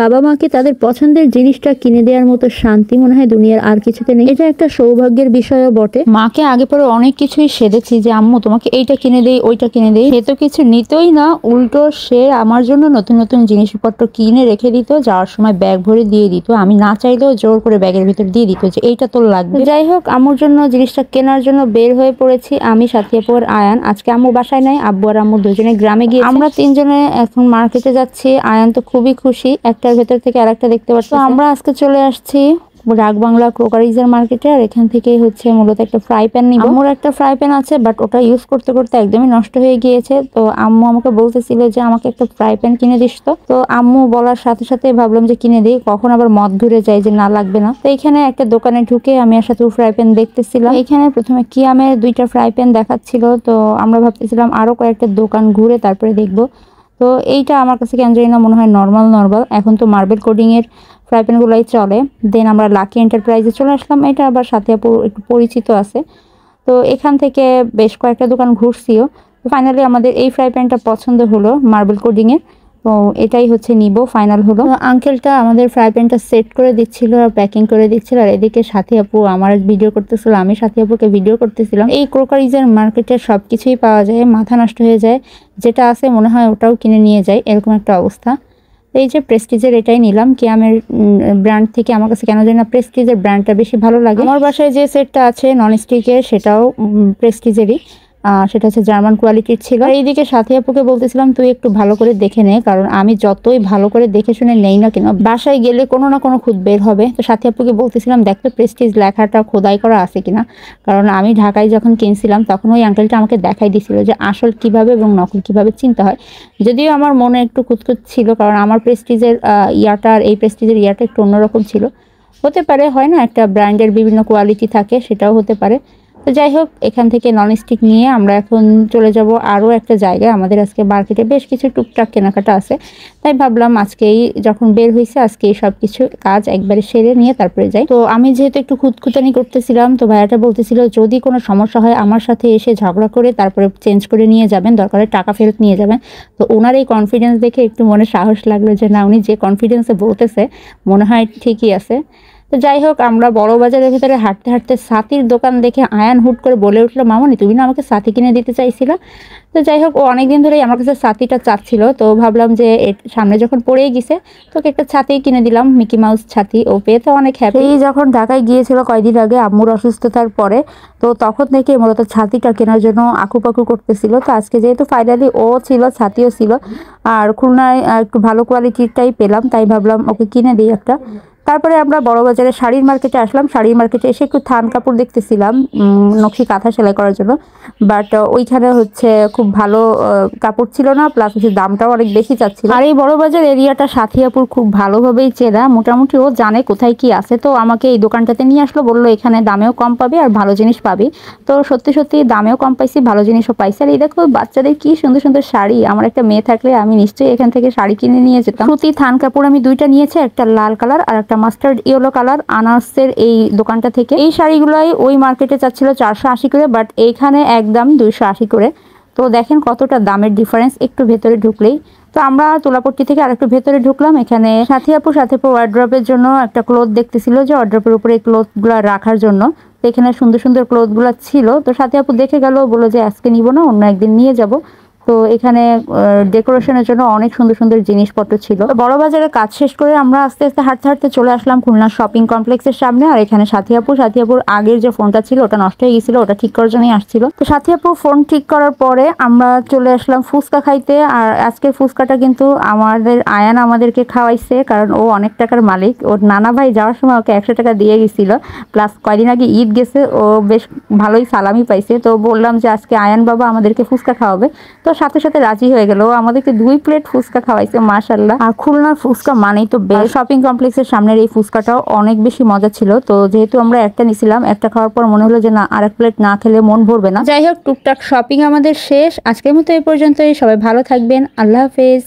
বাবা মাকে তাদের পছন্দের জিনিসটা কিনে দেওয়ার মতো শান্তি মনে হয় দুনিয়ার আর কিছুতে নেই। এটা একটা সৌভাগ্যের বিষয়ও বটে। মাকে আগে পরে অনেক কিছুই সেধেছি যে আম্মু তোমাকে এইটা কিনে দেই, ওইটা কিনে দেই। সে তো কিছু নিতই না, উল্টো সে আমার জন্য নতুন নতুন জিনিসপত্র কিনে রেখে দিত, যাওয়ার সময় ব্যাগ ভরে দিয়ে দিত। আমি না চাইলেও জোর করে ব্যাগের ভিতর দিয়ে দিত যে এইটা তোর লাগবে। যাই হোক, আম্মুর জন্য জিনিসটা কেনার জন্য বের হয়ে পড়েছি আমি, সাথিয়াপু আর আয়ান। আজকে আম্মু বাসায় নাই, আব্বু আর আম্মু দুজনে গ্রামে গিয়ে আমরা তিনজনে এখন মার্কেটে যাচ্ছি। আয়ান তো খুবই খুশি, একটার ভেতর থেকে আরেকটা দেখতে পাচ্ছি। আমরা আজকে চলে আসছি ডাকবাংলা ক্রোকারিজের মার্কেটে। আর এখান থেকে হচ্ছে মূলত একটা ফ্রাই প্যান নিব। আম্মুর একটা ফ্রাই প্যান আছে, বাট ওটা ইউজ করতে করতে একদমই নষ্ট হয়ে গিয়েছে। তো আম্মু আমাকে বলতেছিল যে আমাকে একটা ফ্রাই প্যান কিনে দিস। তো আম্মু বলার সাথে সাথে ভাবলাম যে কিনে দিই, কখন আবার মত ঘুরে যায় যে না লাগবে না। তো এখানে একটা দোকানে ঢুকে আমি আর সাথে ফ্রাই প্যান দেখতেছিলাম। এখানে প্রথমে কিয়ামের দুইটা ফ্রাই প্যান দেখাচ্ছিল, তো আমরা ভাবতেছিলাম আরো কয়েকটা দোকান ঘুরে তারপরে দেখবো। তো এইটা আমার কাছে কেন জানি না মনে হয় নর্মাল। এখন তো মার্বেল কোডিং এর ফ্রাই প্যানগুলোই চলে। দেন আমরা লাকি এন্টারপ্রাইজে চলে আসলাম। এটা আবার সাথে একটু পরিচিত আছে। তো এখান থেকে বেশ কয়েকটা দোকান ঘুরছিও। ফাইনালি আমাদের এই ফ্রাই প্যানটা পছন্দ হলো মার্বেল কোডিং এর। তো এটাই হচ্ছে নিব, ফাইনাল হলো। আঙ্কেলটা আমাদের ফ্রাই প্যানটা সেট করে দিচ্ছিল আর প্যাকিং করে দিচ্ছিল, আর এদিকে সাথী আপু আমার ভিডিও করতেছিল, আমি সাথী আপুকে ভিডিও করতেছিলাম। এই ক্রোকারিজের মার্কেটে সবকিছুই পাওয়া যায়, মাথা নষ্ট হয়ে যায়। যেটা আছে মনে হয় ওটাও কিনে নিয়ে যায়, এরকম একটা অবস্থা। এই যে প্রেস্টিজের এটাই নিলাম, কিয়ামের ব্র্যান্ড থেকে আমার কাছে কেন জানি না প্রেস্টিজের ব্র্যান্ডটা বেশি ভালো লাগে। আমার বাসায় যে সেটটা আছে ননস্টিকের, সেটাও প্রেস্টিজেরই। সেটা হচ্ছে জার্মান কোয়ালিটির ছিল। এইদিকে সাথী আপুকে বলতেছিলাম তুই একটু ভালো করে দেখে নে, কারণ আমি যতই ভালো করে দেখে শুনে নেই না কেন বাসায় গেলে কোনো না কোনো খুঁত বের হবে। তো সাথী আপুকে বলতেছিলাম দেখতো প্রেস্টিজ লেখাটা খোদাই করা আছে কিনা, কারণ আমি ঢাকায় যখন কিনছিলাম তখন ওই আঙ্কেলটা আমাকে দেখাই দিছিল যে আসল কিভাবে এবং নকল কিভাবে চিনতে হয়। যদিও আমার মনে একটু খুঁতখুত ছিল, কারণ আমার প্রেস্টিজের ইয়াটা আর এই প্রেস্টিজের ইয়াটা একটু অন্যরকম ছিল। হতে পারে, হয় না একটা ব্র্যান্ডের বিভিন্ন কোয়ালিটি থাকে, সেটাও হতে পারে। তো যাই হোক, এখান থেকে ননস্টিক নিয়ে আমরা এখন চলে যাব আরও একটা জায়গায়। আমাদের আজকে মার্কেটে বেশ কিছু টুকটাক কেনাকাটা আছে, তাই ভাবলাম আজকেই যখন বের হয়েছে আজকেই সব কিছু কাজ একবারে সেরে নিয়ে তারপরে যাই। তো আমি যেহেতু একটু খুঁতখুতানি করতেছিলাম, তো ভাইয়াটা বলতেছিল যদি কোনো সমস্যা হয় আমার সাথে এসে ঝগড়া করে তারপরে চেঞ্জ করে নিয়ে যাবেন, দরকারে টাকা ফেরত নিয়ে যাবেন। তো ওনার এই কনফিডেন্স দেখে একটু মনে সাহস লাগলো যে না, উনি যে কনফিডেন্সে বলতেছে মনে হয় ঠিকই আছে। তো যাই হোক, আমরা বড় বাজারের ভিতরে হাঁটতে হাঁটতে সাথীর দোকান দেখে আয়ান হুট করে বলে উঠলো মামনি তুমি না আমাকে সাথী কিনে দিতে চাইছিলা। তো যাই হোক, ও অনেকদিন ধরেই আমার কাছে ছাতিটা চাচ্ছিল। তো ভাবলাম যে সামনে যখন পড়েই গেছে তোকে একটা ছাতি কিনে দিলাম, মিকি মাউস ছাতি। ও পেয়ে তো অনেক হ্যাপি। এই যখন ঢাকায় গিয়েছিল কয়দিন আগে আম্মুর অসুস্থতার পরে, তো তখন থেকে মূলত ছাতিটা কেনার জন্য আকুপাকু করতেছিল। তো আজকে যেহেতু ফাইনালি ও ছিল, ছাতিও ছিল, আর খুলনায় একটু ভালো কোয়ালিটিরটাই পেলাম, তাই ভাবলাম ওকে কিনে দিই একটা। তারপরে আমরা বড় বাজারে শাড়ির মার্কেটে আসলাম। শাড়ির মার্কেটে এসে একটু থান কাপড় দেখতেছিলাম নকশি কাঁথা সেলাই করার জন্য, বাট ওইখানে হচ্ছে খুব ভালো কাপড় ছিল না, প্লাস হচ্ছে দামটাও অনেক বেশি চাচ্ছিল। আর এই বড় বাজার এরিয়াটা সাথী আপুর খুব ভালোভাবেই চেনা, মোটামুটি ও জানে কোথায় কি আছে। তো আমাকে এই দোকানটাতে নিয়ে আসলো, বললো এখানে দামেও কম পাবে আর ভালো জিনিস পাবি। তো সত্যি সত্যি দামেও কম পাইছি, ভালো জিনিসও পাইছি। আর এই দেখো বাচ্চাদের কি সুন্দর সুন্দর শাড়ি, আমার একটা মেয়ে থাকলে আমি নিশ্চয়ই এখান থেকে শাড়ি কিনে নিয়ে যেতাম। সুতি থান কাপড় আমি দুইটা নিয়েছি, একটা লাল কালার আর একটা মাস্টার্ড ইয়েলো কালার, আনার্সের এই দোকানটা থেকে। এই শাড়িগুলোই ওই মার্কেটে চাচ্ছিল 480 করে, বাট এইখানে একদম 280 করে। তো দেখেন কতটা দামের ডিফারেন্স একটু ভেতরে ঢুকলেই। তো আমরা তোলাপট্টি থেকে আরেকটু ভেতরে ঢুকলাম। এখানে সাথী আপু ওয়ার্ড্রপের জন্য একটা ক্লোথ দেখতেছিল, যে ওয়ার্ড্রপের উপরে এই ক্লোথগুলো রাখার জন্য। তো এখানে সুন্দর সুন্দর ক্লোথগুলো ছিল। তো সাথী আপু দেখে গেল, বললো যে আজকে নিব না, অন্য একদিন নিয়ে যাব। তো এখানে ডেকোরেশনের জন্য অনেক সুন্দর সুন্দর জিনিসপত্র ছিল। বড় বাজারের কাজ শেষ করে আমরা আস্তে আস্তে হাঁটতে হাঁটতে চলে আসলাম খুলনা শপিং কমপ্লেক্সের সামনে। আর এখানে সাথী আপুর আগের যে ফোনটা ছিল ওটা নষ্ট হয়ে গেছিল, ওটা ঠিক করার জন্যই আসছিল। তো সাথী আপুর ফোন ঠিক করার পরে আমরা চলে আসলাম ফুচকা খাইতে। আর আজকের ফুচকাটা কিন্তু আয়ান আমাদেরকে খাওয়াইছে, কারণ ও অনেক টাকার মালিক। ওর নানা ভাই যাওয়ার সময় ওকে 100 টাকা দিয়ে গেছিল, প্লাস কয়দিন আগে ঈদ গেছে, ও বেশ ভালোই সালামি পাইছে। তো বললাম যে আজকে আয়ান বাবা আমাদেরকে ফুচকা খাওয়াবে, তো সাথে সাথে রাজি হয়ে গেল। আমাদেরকে 2 প্লেট ফুচকা খাওয়াইছে, মাশাআল্লাহ। আর খুলনার ফুচকা মানেই তো বেশ। শপিং কমপ্লেক্সের সামনের এই ফুচকাটাও অনেক বেশি মজা ছিল। তো যেহেতু আমরা একটা নিছিলাম, একটা খাওয়ার পর মনে হলো যে না, আরেক প্লেট না খেলে মন ভরবে না। যাই হোক, টুকটাক শপিং আমাদের শেষ। আজকের মতো এই পর্যন্তই। সবাই ভালো থাকবেন, আল্লাহ হাফেজ।